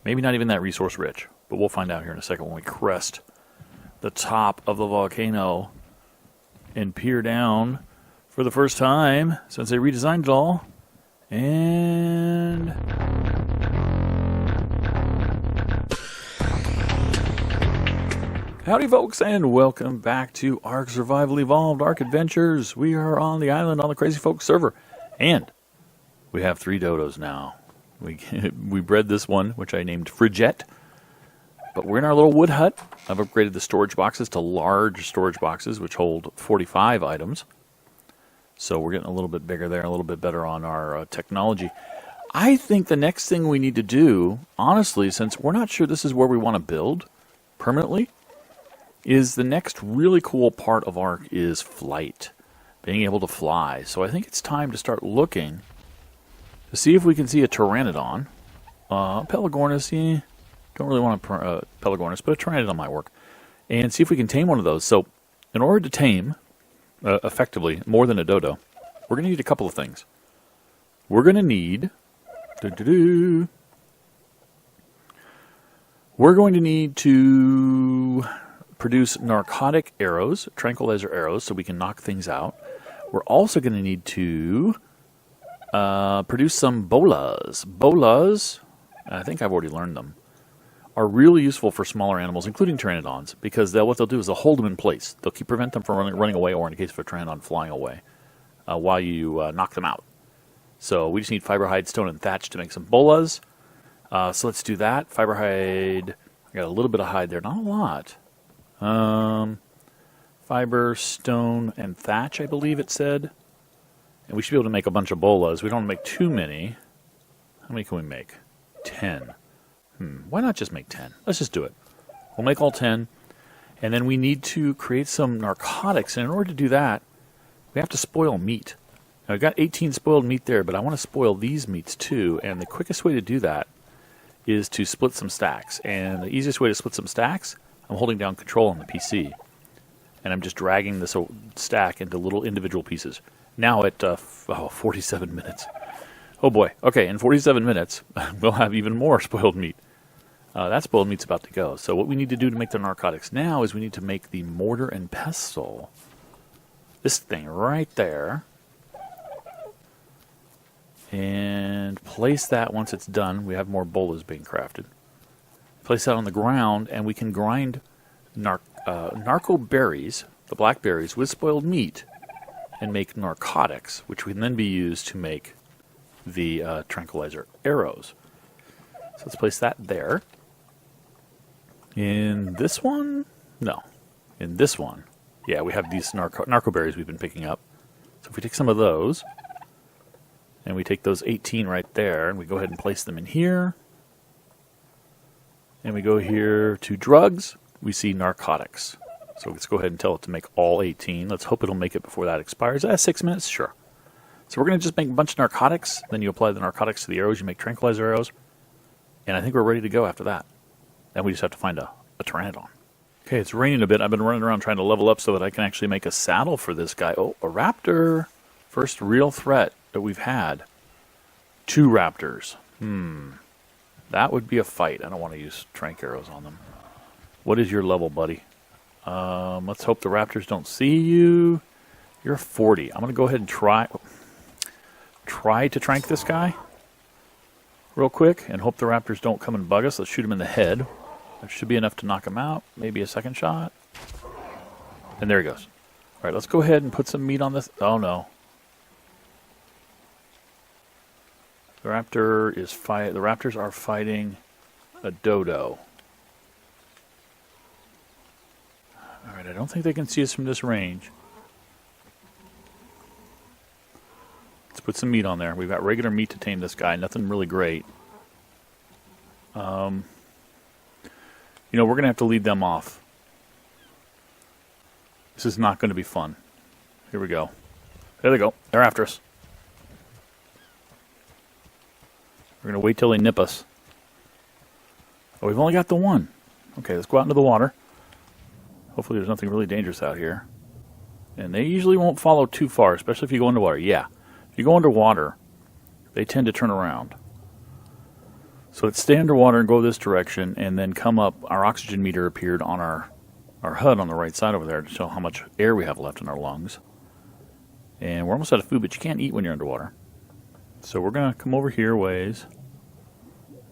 Maybe not even that resource rich, but we'll find out here in a second when we crest the top of the volcano and peer down for the first time since they redesigned it all. And howdy folks, and welcome back to ARK Survival Evolved ARK Adventures. We are on the island on the Crazy Folks server, and we have 3 dodos now. We bred this one, which I named Frigette, but we're in our little wood hut. I've upgraded the storage boxes to large storage boxes, which hold 45 items. So we're getting a little bit bigger there, a little bit better on our technology. I think the next thing we need to do, honestly, since we're not sure this is where we want to build permanently, is the next really cool part of ARK is flight, being able to fly. So I think it's time to start looking to see if we can see a Pteranodon. Pelagornis, don't really want a Pelagornis, but a Pteranodon might work. And see if we can tame one of those. So in order to tame, effectively, more than a dodo, we're going to need a couple of things. We're going to need... We're going to need to produce narcotic arrows, tranquilizer arrows, so we can knock things out. We're also going to need to produce some bolas. Bolas, I think I've already learned them, are really useful for smaller animals, including pteranodons, because what they'll do is they'll hold them in place. They'll prevent them from running away, or in the case of a pteranodon, flying away, while you knock them out. So we just need fiber, hide, stone, and thatch to make some bolas. So let's do that. Fiber, hide, I got a little bit of hide there, not a lot. Fiber, stone, and thatch, I believe it said. And we should be able to make a bunch of bolas. We don't want to make too many. How many can we make? 10. Why not just make 10? Let's just do it. We'll make all 10. And then we need to create some narcotics. And in order to do that, we have to spoil meat. Now, I've got 18 spoiled meat there, but I want to spoil these meats too. And the quickest way to do that is to split some stacks. And the easiest way to split some stacks, I'm holding down control on the PC. And I'm just dragging this stack into little individual pieces. Now at 47 minutes. Oh boy. Okay, in 47 minutes, we'll have even more spoiled meat. That spoiled meat's about to go. So what we need to do to make the narcotics now is we need to make the mortar and pestle. This thing right there. And place that once it's done. We have more bolas being crafted. Place that on the ground, and we can grind narco berries, the blackberries, with spoiled meat, and make narcotics, which can then be used to make the tranquilizer arrows. So let's place that there. In this one? No. In this one. Yeah, we have these narco berries we've been picking up. So if we take some of those, and we take those 18 right there, and we go ahead and place them in here, and we go here to drugs, we see narcotics. So let's go ahead and tell it to make all 18. Let's hope it'll make it before that expires. 6 minutes? Sure. So we're going to just make a bunch of narcotics. Then you apply the narcotics to the arrows. You make tranquilizer arrows. And I think we're ready to go after that. Then we just have to find a pteranodon. Okay, it's raining a bit. I've been running around trying to level up so that I can actually make a saddle for this guy. Oh, a raptor. First real threat that we've had. 2 raptors. That would be a fight. I don't want to use tranq arrows on them. What is your level, buddy? Let's hope the raptors don't see you. You're 40. I'm going to go ahead and try to tranq this guy real quick and hope the raptors don't come and bug us. Let's shoot him in the head. That should be enough to knock him out. Maybe a second shot. And there he goes. All right, let's go ahead and put some meat on this. Oh, no. The raptors are fighting a dodo. Alright, I don't think they can see us from this range. Let's put some meat on there. We've got regular meat to tame this guy. Nothing really great. We're going to have to lead them off. This is not going to be fun. Here we go. There they go. They're after us. We're going to wait till they nip us. Oh, we've only got the one. Okay, let's go out into the water. Hopefully there's nothing really dangerous out here. And they usually won't follow too far, especially if you go underwater. Yeah, if you go underwater, they tend to turn around. So let's stay underwater and go this direction, and then come up. Our oxygen meter appeared on our HUD on the right side over there to show how much air we have left in our lungs. And we're almost out of food, but you can't eat when you're underwater. So we're going to come over here ways.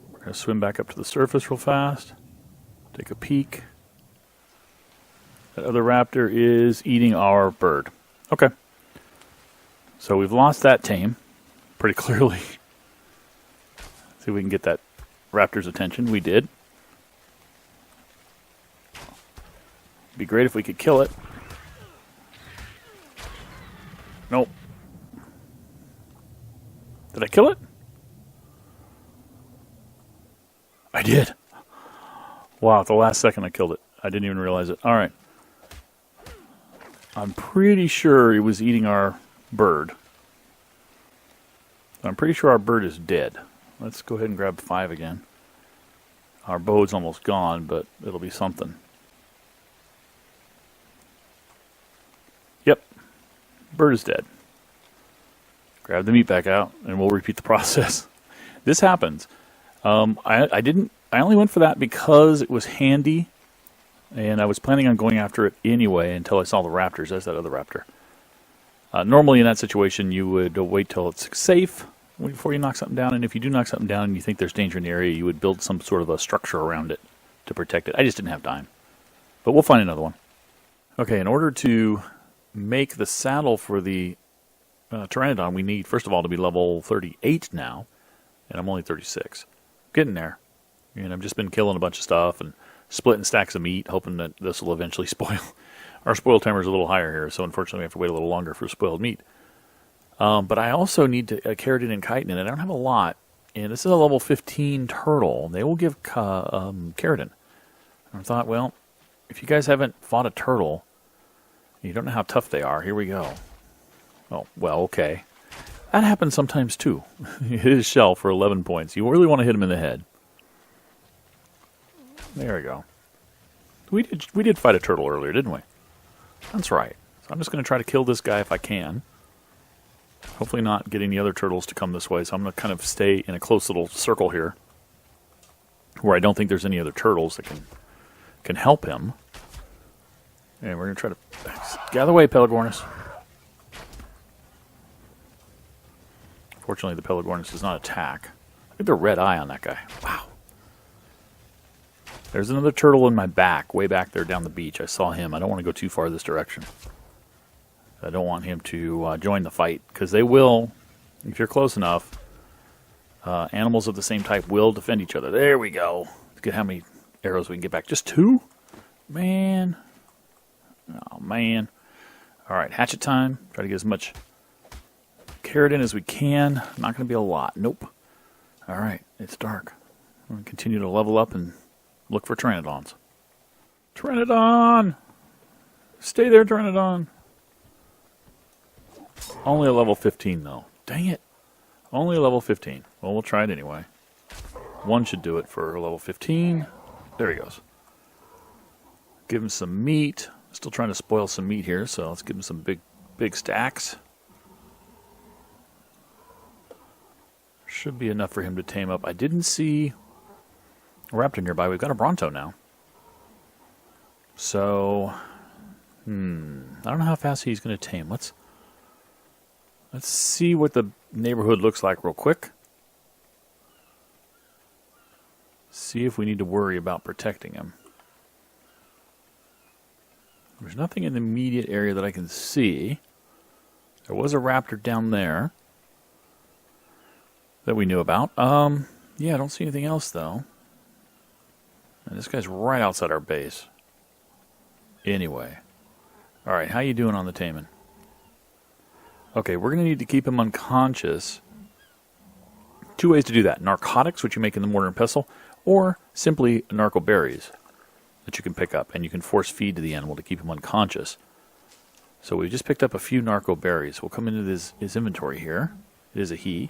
We're going to swim back up to the surface real fast. Take a peek. That other raptor is eating our bird. Okay. So we've lost that tame pretty clearly. See if we can get that raptor's attention. We did. Be great if we could kill it. Nope. Did I kill it? I did. Wow, at the last second I killed it. I didn't even realize it. All right. I'm pretty sure it was eating our bird. I'm pretty sure our bird is dead. Let's go ahead and grab 5 again. Our bow's almost gone, but it'll be something. Yep. Bird is dead. Grab the meat back out, and we'll repeat the process. This happens. I only went for that because it was handy, and I was planning on going after it anyway until I saw the raptors. There's that other raptor. Normally in that situation, you would wait till it's safe before you knock something down, and if you do knock something down and you think there's danger in the area, you would build some sort of a structure around it to protect it. I just didn't have time. But we'll find another one. Okay, in order to make the saddle for the Pteranodon, we need, first of all, to be level 38 now, and I'm only 36. Getting there. And I've just been killing a bunch of stuff and splitting stacks of meat, hoping that this will eventually spoil. Our spoil timer is a little higher here, so unfortunately we have to wait a little longer for spoiled meat. But I also need keratin and chitin, and I don't have a lot. And this is a level 15 turtle. They will give keratin. And I thought, well, if you guys haven't fought a turtle, you don't know how tough they are. Here we go. Oh, well, okay. That happens sometimes too. You hit his shell for 11 points. You really want to hit him in the head. There we go. We did fight a turtle earlier, didn't we? That's right. So I'm just going to try to kill this guy if I can. Hopefully not get any other turtles to come this way, so I'm going to kind of stay in a close little circle here where I don't think there's any other turtles that can help him. And we're going to try to get out of the way, Pelagornis. Fortunately, the Pelagornis does not attack. Look at the red eye on that guy. Wow. There's another turtle in my back, way back there down the beach. I saw him. I don't want to go too far this direction. I don't want him to join the fight, because they will, if you're close enough, animals of the same type will defend each other. There we go. Let's get how many arrows we can get back. Just 2? Man. Oh, man. All right, hatchet time. Try to get as much keratin as we can. Not going to be a lot. Nope. All right, it's dark. I'm going to continue to level up and look for Pteranodons. Pteranodon! Stay there, Pteranodon. Only a level 15, though. Dang it. Only a level 15. Well, we'll try it anyway. One should do it for a level 15. There he goes. Give him some meat. Still trying to spoil some meat here, so let's give him some big stacks. Should be enough for him to tame up. I didn't see a raptor nearby. We've got a Bronto now. So, I don't know how fast he's going to tame. Let's see what the neighborhood looks like real quick. See if we need to worry about protecting him. There's nothing in the immediate area that I can see. There was a raptor down there that we knew about. Yeah, I don't see anything else, though. And this guy's right outside our base. Anyway. All right, how you doing on the taming? Okay, we're going to need to keep him unconscious. 2 ways to do that. Narcotics, which you make in the mortar and pestle, or simply narco berries that you can pick up, and you can force feed to the animal to keep him unconscious. So we just picked up a few narco berries. We'll come into his inventory here. It is a he.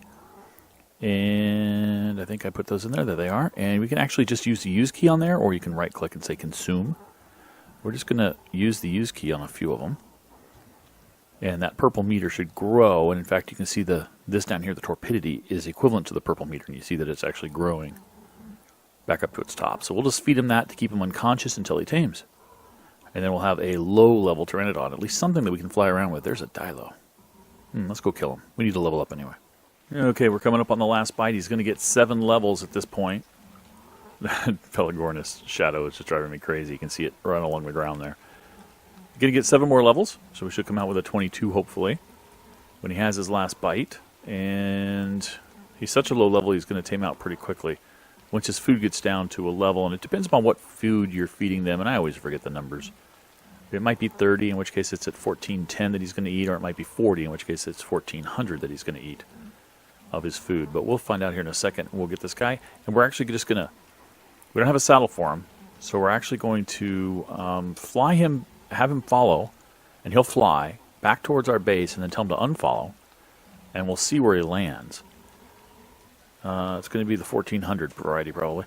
And I think I put those in there. There they are. And we can actually just use the use key on there, or you can right click and say consume. We're just going to use the use key on a few of them. And that purple meter should grow. And in fact, you can see this down here, the torpidity, is equivalent to the purple meter. And you see that it's actually growing. back up to its top. So we'll just feed him that to keep him unconscious until he tames. And then we'll have a low-level Pteranodon, at least something that we can fly around with. There's a Dilo. Let's go kill him. We need to level up anyway. Okay, we're coming up on the last bite. He's going to get 7 levels at this point. That Pelagornis shadow is just driving me crazy. You can see it right along the ground there. Going to get 7 more levels, so we should come out with a 22, hopefully, when he has his last bite. And he's such a low level, he's going to tame out pretty quickly once his food gets down to a level. And it depends upon what food you're feeding them, and I always forget the numbers. It might be 30, in which case it's at 1410 that he's going to eat, or it might be 40, in which case it's 1400 that he's going to eat of his food. But we'll find out here in a second. We'll get this guy, and we're actually just going to... We don't have a saddle for him, so we're actually going to fly him, have him follow, and he'll fly back towards our base, and then tell him to unfollow, and we'll see where he lands. It's going to be the 1400 variety, probably.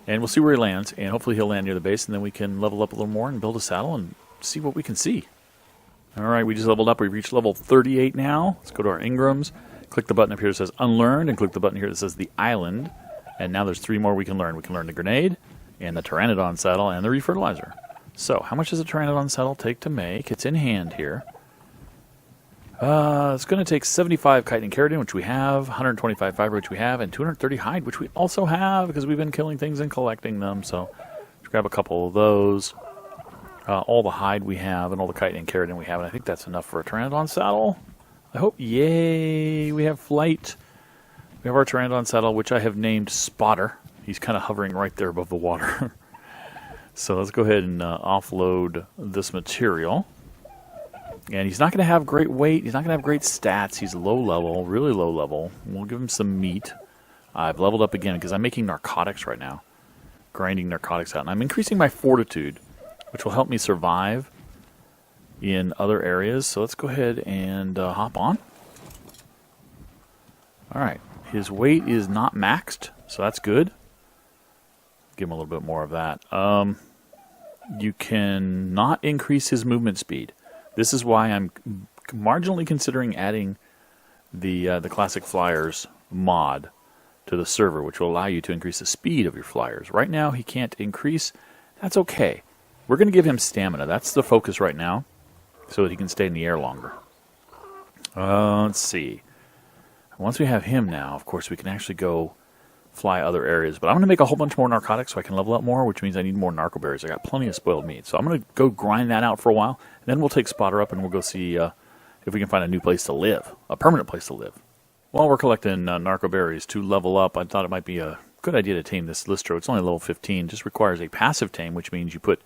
And we'll see where he lands, and hopefully he'll land near the base, and then we can level up a little more and build a saddle and see what we can see. Alright, we just leveled up. We've reached level 38 now. Let's go to our Ingrams. Click the button up here that says Unlearned, and click the button here that says The Island. And now there's 3 more we can learn. We can learn the Grenade, and the Pteranodon Saddle, and the Refertilizer. So, how much does a Pteranodon Saddle take to make? It's in hand here. It's going to take 75 chitin and keratin, which we have, 125 fiber, which we have, and 230 hide, which we also have, because we've been killing things and collecting them. So, let's grab a couple of those. All the hide we have, and all the chitin and keratin we have, and I think that's enough for a Pteranodon Saddle. I hope. Yay! We have flight. We have our Pteranodon Saddle, which I have named Spotter. He's kind of hovering right there above the water. So let's go ahead and offload this material. And he's not going to have great weight. He's not going to have great stats. He's low level, really low level. We'll give him some meat. I've leveled up again because I'm making narcotics right now. Grinding narcotics out. And I'm increasing my fortitude, which will help me survive in other areas. So let's go ahead and hop on. Alright. His weight is not maxed, so that's good. Give him a little bit more of that. You can not increase his movement speed. This is why I'm marginally considering adding the Classic Flyers mod to the server, which will allow you to increase the speed of your flyers. Right now, he can't increase. That's okay. We're going to give him stamina. That's the focus right now, so that he can stay in the air longer. Let's see. Once we have him now, of course, we can actually go fly other areas. But I'm going to make a whole bunch more narcotics so I can level up more, which means I need more narco berries. I got plenty of spoiled meat. So I'm going to go grind that out for a while. And then we'll take Spotter up and we'll go see if we can find a new place to live. A permanent place to live. While we're collecting narco berries to level up, I thought it might be a good idea to tame this Listro. It's only level 15. Just requires a passive tame, which means you put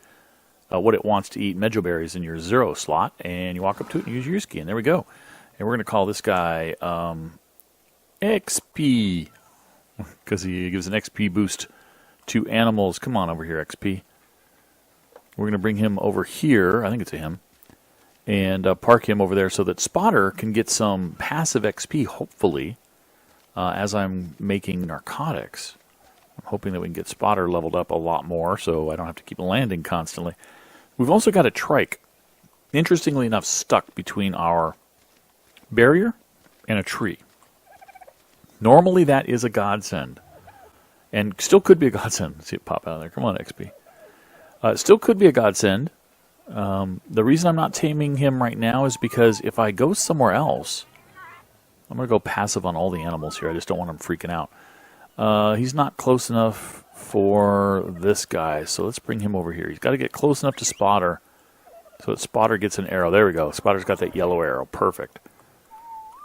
what it wants to eat, Medjo berries, in your 0 slot. And you walk up to it and use your use key. And there we go. And we're going to call this guy XP. Because he gives an XP boost to animals. Come on over here, XP. We're going to bring him over here. I think it's a him. And park him over there so that Spotter can get some passive XP, hopefully, as I'm making narcotics. I'm hoping that we can get Spotter leveled up a lot more so I don't have to keep landing constantly. We've also got a trike, interestingly enough, stuck between our barrier and a tree. Normally, that is a godsend. And still could be a godsend. See it pop out of there. Come on, XP. Still could be a godsend. The reason I'm not taming him right now is because if I go somewhere else, I'm going to go passive on all the animals here. I just don't want him freaking out. He's not close enough for this guy, so let's bring him over here. He's got to get close enough to Spotter so that Spotter gets an arrow. There we go. Spotter's got that yellow arrow. Perfect.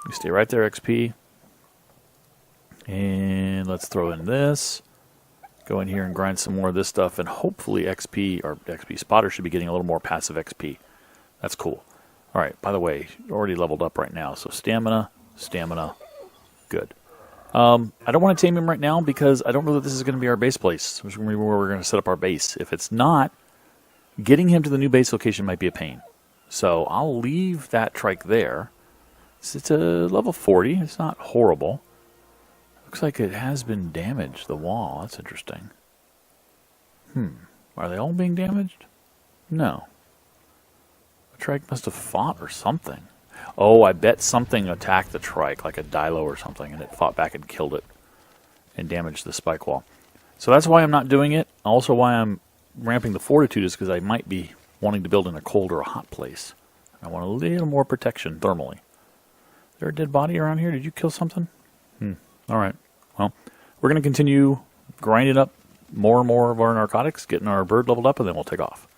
You stay right there, XP. And let's throw in this. Go in here and grind some more of this stuff, and hopefully XP Spotter should be getting a little more passive XP. That's cool. All right, by the way, already leveled up right now, so stamina, good. I don't want to tame him right now because I don't know that this is going to be our base place. This is where we're going to set up our base. If it's not, getting him to the new base location might be a pain. So I'll leave that trike there. It's a level 40. It's not horrible. Looks like it has been damaged, the wall. That's interesting. Are they all being damaged? No. The trike must have fought or something. Oh, I bet something attacked the trike, like a Dilo or something, and it fought back and killed it and damaged the spike wall. So that's why I'm not doing it. Also why I'm ramping the fortitude is because I might be wanting to build in a cold or a hot place. I want a little more protection thermally. Is there a dead body around here? Did you kill something? All right. Well, we're going to continue grinding up more and more of our narcotics, getting our bird leveled up, and then we'll take off.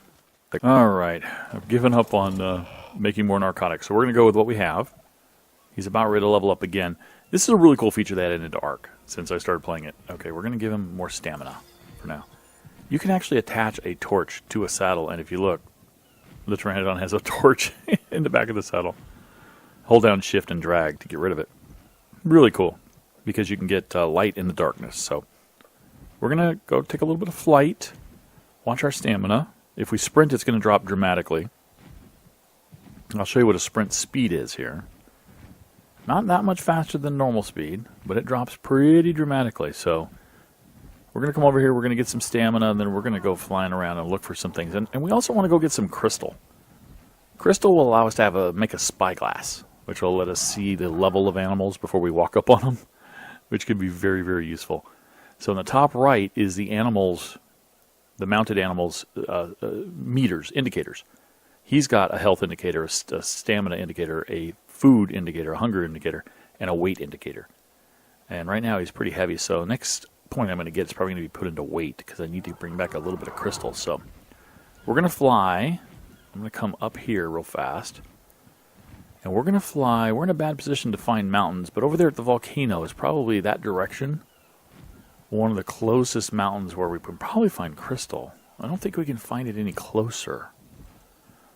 All right. I've given up on making more narcotics, so we're going to go with what we have. He's about ready to level up again. This is a really cool feature they added into ARK since I started playing it. Okay, we're going to give him more stamina for now. You can actually attach a torch to a saddle, and if you look, the Pteranodon has a torch in the back of the saddle. Hold down shift and drag to get rid of it. Really cool, because you can get light in the darkness. So we're going to go take a little bit of flight, watch our stamina. If we sprint, it's going to drop dramatically. I'll show you what a sprint speed is here. Not that much faster than normal speed, but it drops pretty dramatically. So we're going to come over here, we're going to get some stamina, and then we're going to go flying around and look for some things. And we also want to go get some crystal. Crystal will allow us to make a spyglass, which will let us see the level of animals before we walk up on them, which could be very, very useful. So in the top right is the animals, the mounted animals meters, indicators. He's got a health indicator, a stamina indicator, a food indicator, a hunger indicator, and a weight indicator. And right now he's pretty heavy, so next point I'm going to get is probably going to be put into weight because I need to bring back a little bit of crystal. So we're going to fly. I'm going to come up here real fast. And we're going to fly. We're in a bad position to find mountains, but over there at the volcano is probably that direction. One of the closest mountains where we can probably find crystal. I don't think we can find it any closer.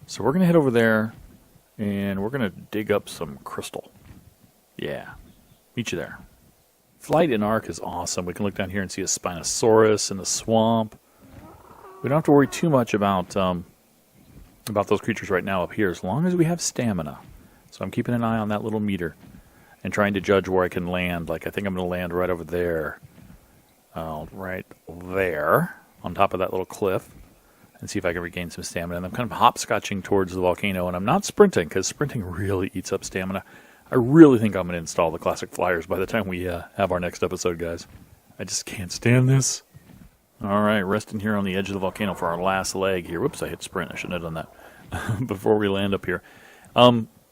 So we're going to head over there, and we're going to dig up some crystal. Yeah. Meet you there. Flight in ARK is awesome. We can look down here and see a Spinosaurus in the swamp. We don't have to worry too much about those creatures right now up here, as long as we have stamina. So I'm keeping an eye on that little meter and trying to judge where I can land. Like, I think I'm going to land right over there. Right there, on top of that little cliff. And see if I can regain some stamina. And I'm kind of hopscotching towards the volcano, and I'm not sprinting, because sprinting really eats up stamina. I really think I'm going to install the classic flyers by the time we have our next episode, guys. I just can't stand this. Alright, resting here on the edge of the volcano for our last leg here. Whoops, I hit sprint. I shouldn't have done that before we land up here.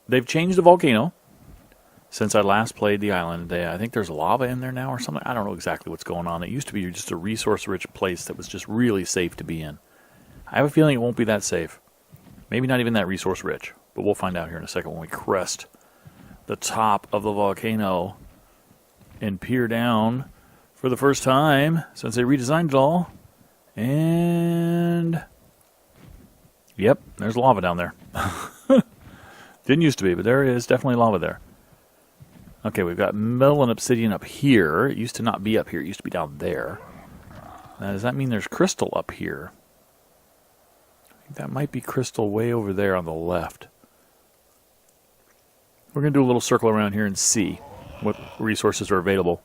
They've changed the volcano since I last played the island. I think there's lava in there now or something. I don't know exactly what's going on. It used to be just a resource-rich place that was just really safe to be in. I have a feeling it won't be that safe. Maybe not even that resource-rich. But we'll find out here in a second when we crest the top of the volcano and peer down for the first time since they redesigned it all. And yep, there's lava down there. Didn't used to be, but there is definitely lava there. Okay, we've got metal and obsidian up here. It used to not be up here. It used to be down there. Now, does that mean there's crystal up here? I think that might be crystal way over there on the left. We're going to do a little circle around here and see what resources are available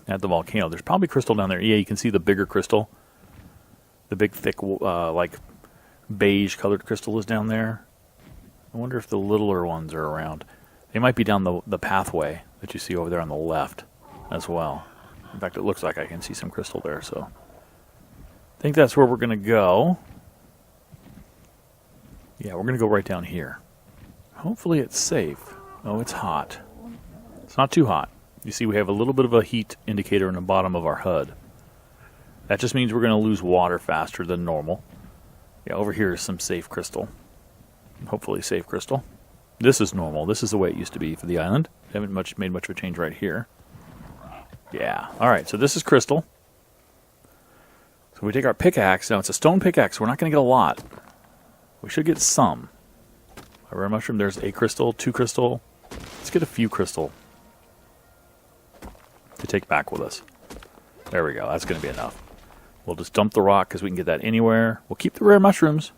at the volcano. There's probably crystal down there. Yeah, you can see the bigger crystal. The big, thick, like beige-colored crystal is down there. I wonder if the littler ones are around. They might be down the pathway that you see over there on the left as well. In fact, it looks like I can see some crystal there, so I think that's where we're going to go. Yeah, we're going to go right down here. Hopefully it's safe. Oh, it's hot. It's not too hot. You see we have a little bit of a heat indicator in the bottom of our HUD. That just means we're going to lose water faster than normal. Yeah, over here is some safe crystal. Hopefully safe crystal. This is normal. This is the way it used to be for the island. Haven't made much of a change right here. Yeah. Alright, so this is crystal. So we take our pickaxe. Now it's a stone pickaxe. We're not going to get a lot. We should get some. A rare mushroom. There's a crystal, 2 crystal. Let's get a few crystal to take back with us. There we go. That's going to be enough. We'll just dump the rock because we can get that anywhere. We'll keep the rare mushrooms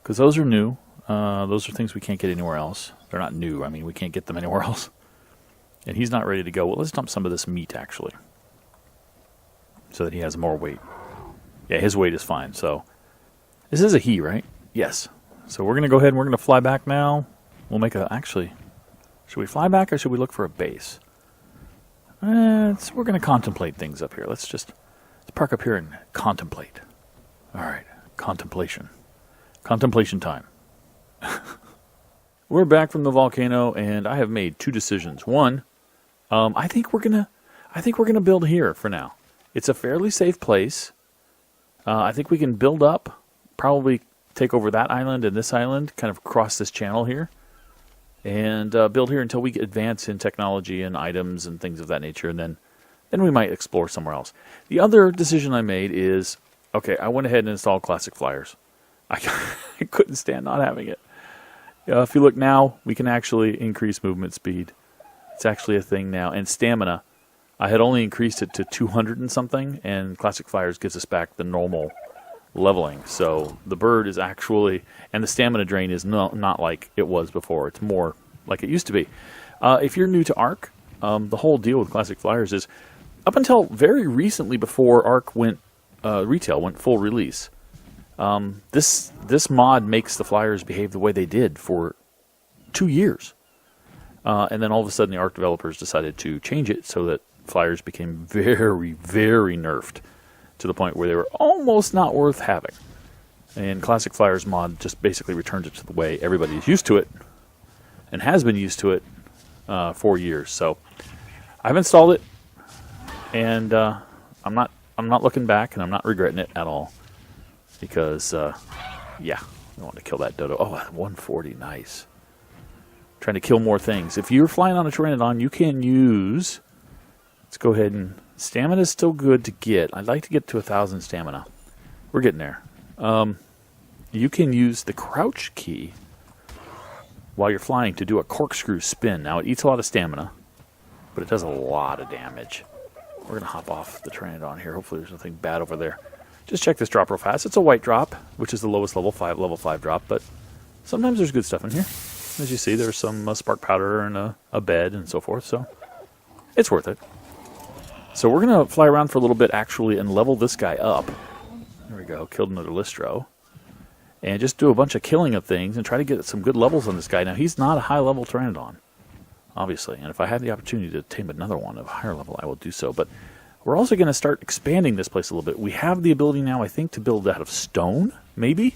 because those are new. Those are things we can't get anywhere else. They're not new. I mean, we can't get them anywhere else. And he's not ready to go. Well, let's dump some of this meat, actually, so that he has more weight. Yeah, his weight is fine. So this is a he, right? Yes. So we're going to go ahead and we're going to fly back now. We'll make a... Actually, should we fly back or should we look for a base? We're going to contemplate things up here. Let's Let's park up here and contemplate. All right, contemplation. Contemplation time. We're back from the volcano, and I have made two decisions. One, I think we're gonna build here for now. It's a fairly safe place. I think we can build up, probably take over that island and this island, kind of cross this channel here, and build here until we advance in technology and items and things of that nature, and then we might explore somewhere else. The other decision I made is, okay, I went ahead and installed classic flyers. I couldn't stand not having it. If you look now, we can actually increase movement speed. It's actually a thing now. And stamina, I had only increased it to 200 and something, and classic flyers gives us back the normal leveling. So the bird is actually, and the stamina drain is not like it was before. It's more like it used to be. If you're new to ARK, the whole deal with classic flyers is, up until very recently before ARK went retail, went full release, this mod makes the flyers behave the way they did for 2 years. And then all of a sudden the ARK developers decided to change it so that flyers became very, very nerfed to the point where they were almost not worth having. And Classic Flyers mod just basically returns it to the way everybody's used to it and has been used to it for years. So I've installed it, and I'm not looking back, and I'm not regretting it at all. Because, yeah, I want to kill that dodo. Oh, 140, nice. Trying to kill more things. If you're flying on a Pteranodon, you can use... Let's go ahead and... Stamina is still good to get. I'd like to get to 1,000 stamina. We're getting there. You can use the crouch key while you're flying to do a corkscrew spin. Now, it eats a lot of stamina, but it does a lot of damage. We're going to hop off the Pteranodon here. Hopefully there's nothing bad over there. Just check this drop real fast. It's a white drop, which is the lowest level 5 drop, but sometimes there's good stuff in here. As you see, there's some spark powder and a bed and so forth, so it's worth it. So we're going to fly around for a little bit, actually, and level this guy up. There we go. Killed another Listro. And just do a bunch of killing of things and try to get some good levels on this guy. Now, he's not a high-level Pteranodon, obviously. And if I have the opportunity to tame another one of a higher level, I will do so. But we're also going to start expanding this place a little bit. We have the ability now, I think, to build out of stone, maybe?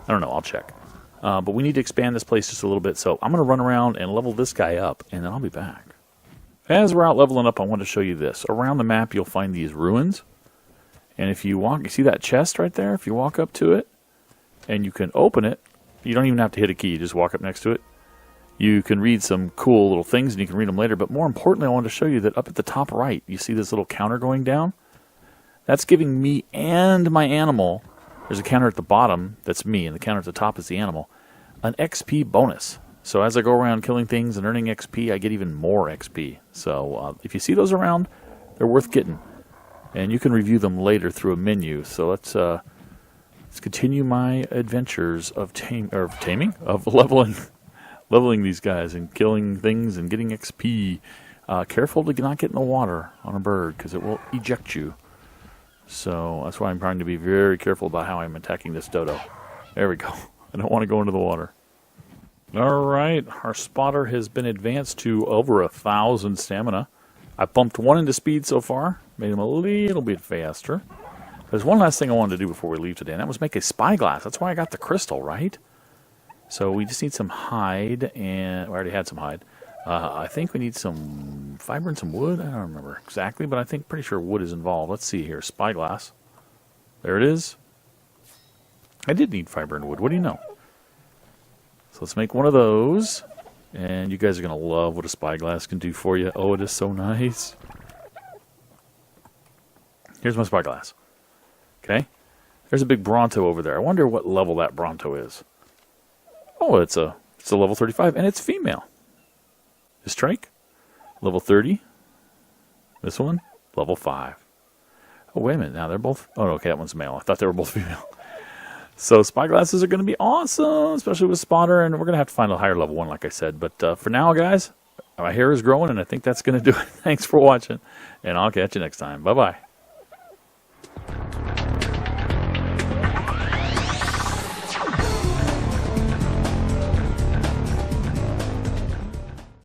I don't know. I'll check. But we need to expand this place just a little bit. So I'm going to run around and level this guy up, and then I'll be back. As we're out leveling up, I want to show you this. Around the map, you'll find these ruins. And if you walk, you see that chest right there? If you walk up to it, and you can open it, you don't even have to hit a key. You just walk up next to it. You can read some cool little things, and you can read them later. But more importantly, I wanted to show you that up at the top right, you see this little counter going down? That's giving me and my animal, there's a counter at the bottom that's me, and the counter at the top is the animal, an XP bonus. So as I go around killing things and earning XP, I get even more XP. So if you see those around, they're worth getting. And you can review them later through a menu. So let's continue my adventures of leveling these guys and killing things and getting XP. Careful to not get in the water on a bird, because it will eject you. So that's why I'm trying to be very careful about how I'm attacking this dodo. There we go. I don't want to go into the water. Alright, our spotter has been advanced to over 1,000 stamina. I bumped one into speed so far, made him a little bit faster. There's one last thing I wanted to do before we leave today, and that was make a spyglass. That's why I got the crystal, right? So we just need some hide, and we already had some hide. I think we need some fiber and some wood. I don't remember exactly, but I think pretty sure wood is involved. Let's see here, spyglass. There it is. I did need fiber and wood. What do you know? So let's make one of those, and you guys are going to love what a spyglass can do for you. Oh, it is so nice. Here's my spyglass. Okay, there's a big Bronto over there. I wonder what level that Bronto is. Oh, it's a level 35, and it's female. This trike, level 30. This one, level 5. Oh, wait a minute. Now they're both... Oh, okay, that one's male. I thought they were both female. So spyglasses are going to be awesome, especially with spotter, and we're going to have to find a higher level one, like I said. But for now, guys, my hair is growing, and I think that's going to do it. Thanks for watching, and I'll catch you next time. Bye-bye.